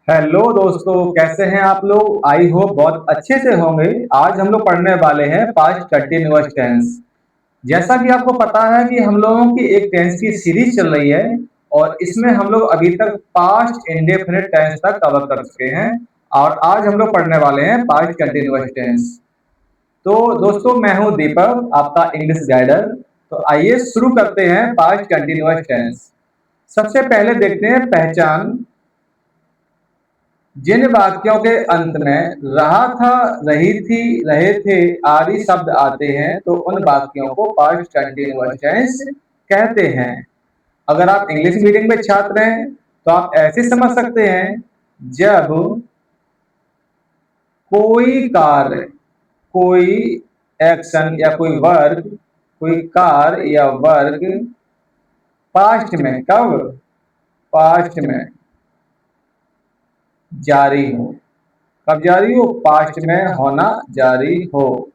Hello दोस्तों, कैसे हैं आप लोग। आई होप बहुत अच्छे से होंगे। आज हम लोग पढ़ने वाले हैं पास्ट कंटिन्यूअस टेंस। जैसा कि आपको पता है कि हम लोगों की एक टेंस की सीरीज चल रही है और इसमें हम लोग अभी तक पास्ट इंडेफिनिट टेंस तक कवर कर चुके हैं और आज हम लोग पढ़ने वाले हैं पास्ट कंटिन्यूअस टेंस। तो दोस्तों, मैं हूं दीपक, आपका इंग्लिश गाइडर। तो आइए शुरू करते हैं पास्ट कंटिन्यूअस टेंस। सबसे पहले देखते हैं पहचान। जिन वाक्यों के अंत में रहा था, रही थी, रहे थे आदि शब्द आते हैं तो उन वाक्यों को पास्ट कंटिन्यूअस टेंस कहते हैं। अगर आप इंग्लिश मीडियम में छात्र हैं तो आप ऐसे समझ सकते हैं, जब कोई कार्य, कोई एक्शन या कोई वर्ग, कोई कार्य या वर्ग पास्ट में, कब, पास्ट में जारी हो। कब जारी हो? पास्ट में होना जारी हो।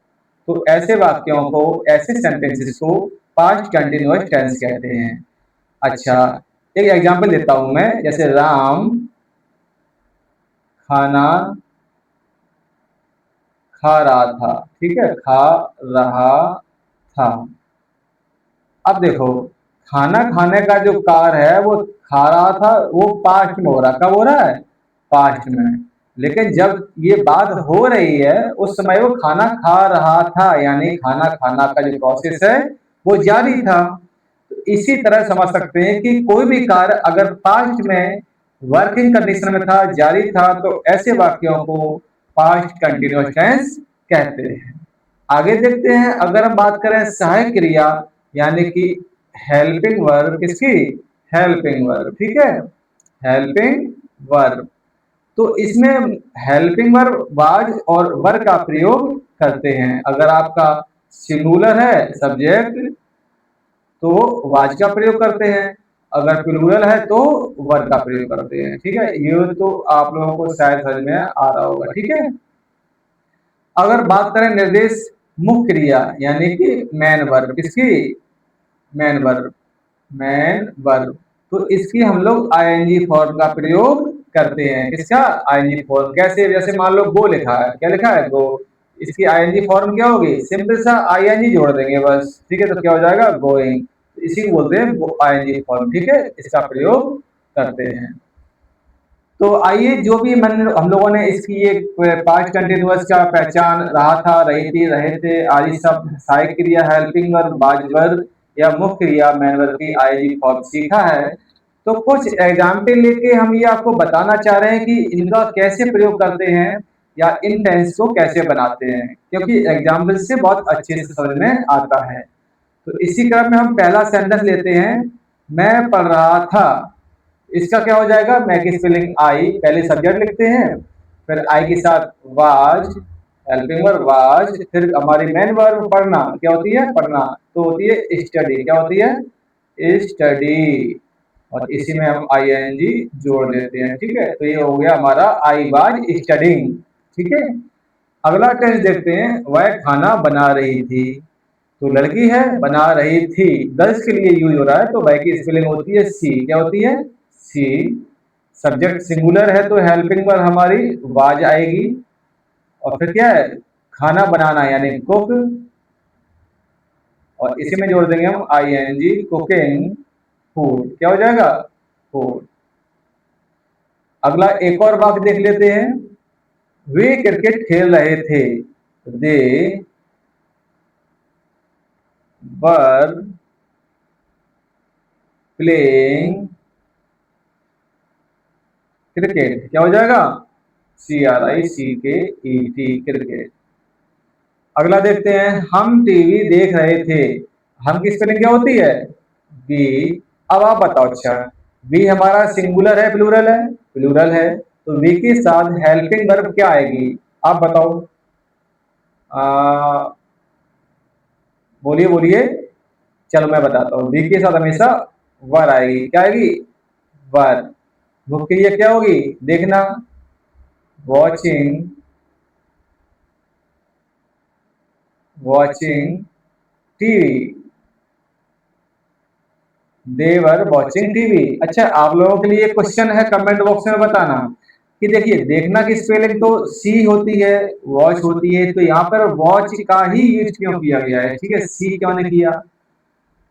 तो ऐसे वाक्यों को, ऐसे सेंटेंसेस को पास्ट कंटिन्यूअस टेंस कहते हैं। अच्छा, एक एग्जांपल देता हूं मैं। जैसे राम खाना खा रहा था। ठीक है, खा रहा था। अब देखो, खाना खाने का जो कार्य है वो खा रहा था, वो पास्ट में हो रहा। कब हो रहा है? पास्ट में। लेकिन जब ये बात हो रही है उस समय वो खाना खा रहा था, यानी खाना खाना का जो प्रोसेस है वो जारी था। तो इसी तरह समझ सकते हैं कि कोई भी कार्य अगर पास्ट में वर्किंग कंडीशन में था, जारी था, तो ऐसे वाक्यों को पास्ट कंटिन्यूअस टेंस कहते हैं। आगे देखते हैं। अगर हम बात करें सहायक क्रिया, यानी कि हेल्पिंग वर्ब, किसकी? Helping verb. ठीक है, हेल्पिंग वर्ब। तो इसमें हेल्पिंग वर्ब वाज और वर का प्रयोग करते हैं। अगर आपका सिंगुलर है सब्जेक्ट तो वाज का प्रयोग करते हैं, अगर प्लूरल है तो वर का प्रयोग करते हैं। ठीक है, ये तो आप लोगों को शायद समझ में आ रहा होगा। ठीक है, अगर बात करें निर्देश मुख्य क्रिया, यानी कि मैन वर्ब, किसकी? Man verb, man verb. तो इसकी हम लोग आईएनजी फॉर्म का प्रयोग करते हैं। किसका? ING form. कैसे? जैसे मान लो गो लिखा है, क्या लिखा है? गो। इसकी आईएनजी फॉर्म क्या होगी? सिंपल सा आईएनजी जोड़ देंगे बस। ठीक है, तो क्या हो जाएगा? गोइंग। इसी को बोलते हैं आईएनजी फॉर्म। ठीक है, इसका प्रयोग करते हैं। तो आइए, जो भी हम लोगों ने इसकी एक पास्ट कंटिन्यूअस का पहचान, रहा था, रही थी, रहे थे आदि शब्द, सहायक क्रिया, हेल्पिंग वर्ब, बाज वर्ब या मुख्य क्रिया मैन वर्ब की आईजी फॉर्म सीखा है। तो कुछ एग्जाम्पल लेके हम ये आपको बताना चाह रहे हैं कि इनका कैसे प्रयोग करते हैं या इन टेंस को कैसे बनाते हैं, क्योंकि एग्जाम्पल से बहुत अच्छे से समझ में आता है। तो इसी क्रम में हम पहला सेंटेंस लेते हैं। मैं पढ़ रहा था। इसका क्या हो जाएगा? मैं की स्पेलिंग आई, पहले सब्जेक्ट लिखते हैं, फिर आई के साथ वाज, हेल्पिंग वर्ब वाज, फिर हमारी मेन वर्ब पढ़ना, क्या होती है? पढ़ना। तो होती है स्टडी। क्या होती है? स्टडी। और इसी में हम आई एन जी जोड़ देते हैं। ठीक है, तो ये हो गया हमारा आई वाज स्टडिंग। ठीक है, अगला टेंस देखते हैं। वह खाना बना रही थी। तो लड़की है, बना रही थी, गर्ल्स के लिए यूज हो रहा है, तो वह की स्पेलिंग होती है सी। क्या होती है? सी। सब्जेक्ट सिंगुलर है तो हेल्पिंग वर्ब हमारी वाज आएगी, और फिर क्या है? खाना बनाना यानी कुक, और इसी में जोड़ देंगे हम I N G, cooking, food. क्या हो जाएगा? फूड। अगला एक और वाक्य देख लेते हैं। वे क्रिकेट खेल रहे थे। दे वर प्लेइंग क्रिकेट। क्या हो जाएगा? सी आर आई सी के ई टी, क्रिकेट। अगला देखते हैं। हम टीवी देख रहे थे। हम की स्पेलिंग क्या होती है? बी। अब आप बताओ। अच्छा, बी हमारा सिंगुलर है प्लूरल है? प्लूरल है, तो बी के साथ हेल्पिंग वर्ब क्या आएगी? आप बताओ। बोलिए बोलिए। चलो मैं बताता हूँ। बी के साथ हमेशा वर आएगी। क्या आएगी? वर। मुख्य क्रिया क्या होगी? देखना, watching, watching TV. They were watching TV. अच्छा, आप लोगों के लिए क्वेश्चन है, कमेंट बॉक्स में बताना कि देखिए देखना की स्पेलिंग तो सी होती है, वॉच होती है, तो यहाँ पर वॉच का ही यूज क्यों किया गया है, ठीक है, सी क्यों ने किया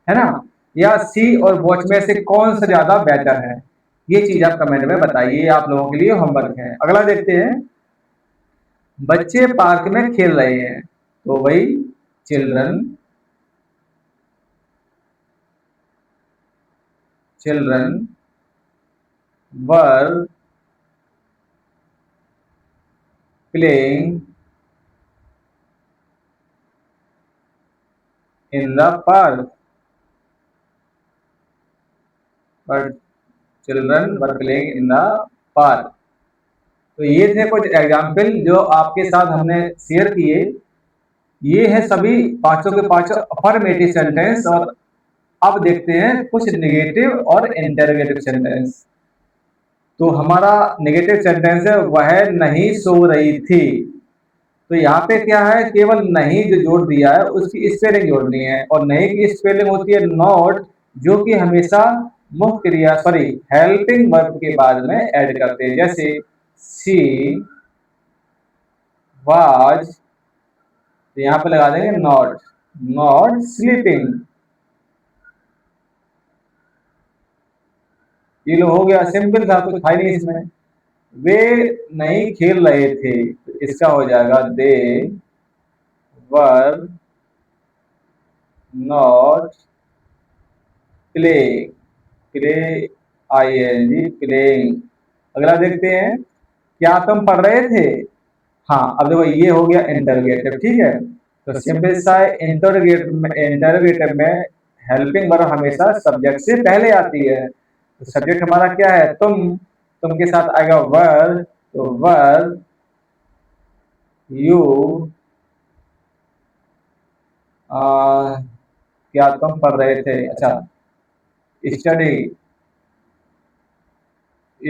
है ना, या सी और वॉच में से कौन सा ज्यादा बेटर है, ये चीज आप कमेंट में बताइए, आप लोगों के लिए होमवर्क है। अगला देखते हैं, बच्चे पार्क में खेल रहे हैं, तो भाई children, children were playing in the park, but children were playing in the park. तो ये थे कुछ एग्जाम्पल जो आपके साथ हमने शेयर किए। ये है सभी पांचों के पांचों अफर्मेटिव सेंटेंस, और अब देखते हैं कुछ नेगेटिव और इंटरोगेटिव सेंटेंस। तो हमारा नेगेटिव सेंटेंस है वह नहीं सो रही थी, तो यहाँ पे क्या है, केवल नहीं जो जोड़ दिया है उसकी स्पेलिंग जोड़नी है, और नहीं की स्पेलिंग होती है नॉट, जो कि हमेशा मुख्य क्रिया सॉरी हेल्पिंग वर्ब के बाद में ऐड करते हैं, जैसे सी वाज, तो यहाँ पे लगा देंगे नॉट, नॉट स्लीपिंग। ये लो हो गया, सिंपल था, कुछ था नहीं इसमें। वे नहीं खेल रहे थे, तो इसका हो जाएगा they were not play, play I N G playing. अगला देखते हैं, क्या तुम पढ़ रहे थे, हाँ अब देखो ये हो गया इंटरोगेटिव, ठीक है, तो सिंपल सा इंटरोगेटिव में हेल्पिंग वर्ब हमेशा सब्जेक्ट से पहले आती है, तो सब्जेक्ट हमारा क्या है, तुम के साथ आएगा वर, तो वर यू क्या तुम पढ़ रहे थे, अच्छा स्टडी,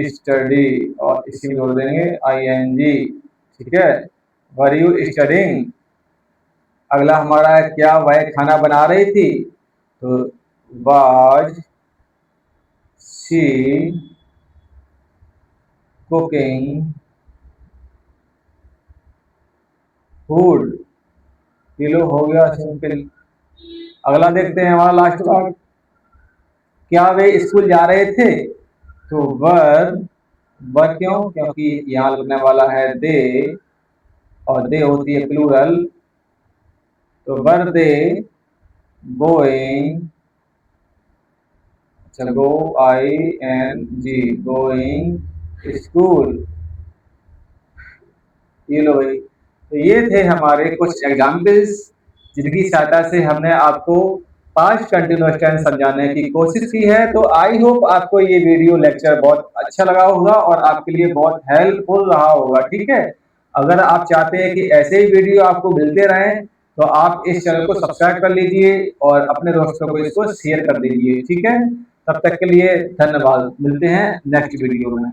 स्टडी और इसी में जोड़ देंगे आई एन जी, ठीक है, वर यू स्टडिंग। अगला हमारा है, क्या वह खाना बना रही थी, तो was she cooking food, kilo हो गया सिंपल। अगला देखते हैं हमारा लास्ट पार्ट, क्या वे स्कूल जा रहे थे, तो वर क्यों, क्योंकि यहाँ लगने वाला है दे, और दे होती है प्लूरल, तो वर दे गोइंग, अच्छा go I N G going school. ये लो भाई, तो ये थे हमारे कुछ एग्जाम्पल्स जिनकी सहायता से हमने आपको पास्ट कंटिन्यूअस टेंस समझाने की कोशिश की है। तो आई होप आपको ये वीडियो लेक्चर बहुत अच्छा लगा होगा और आपके लिए बहुत हेल्पफुल रहा होगा, ठीक है। अगर आप चाहते हैं कि ऐसे ही वीडियो आपको मिलते रहें तो आप इस चैनल को सब्सक्राइब कर लीजिए और अपने दोस्तों को इसको शेयर कर दीजिए, ठीक है। तब तक के लिए धन्यवाद, मिलते हैं नेक्स्ट वीडियो में।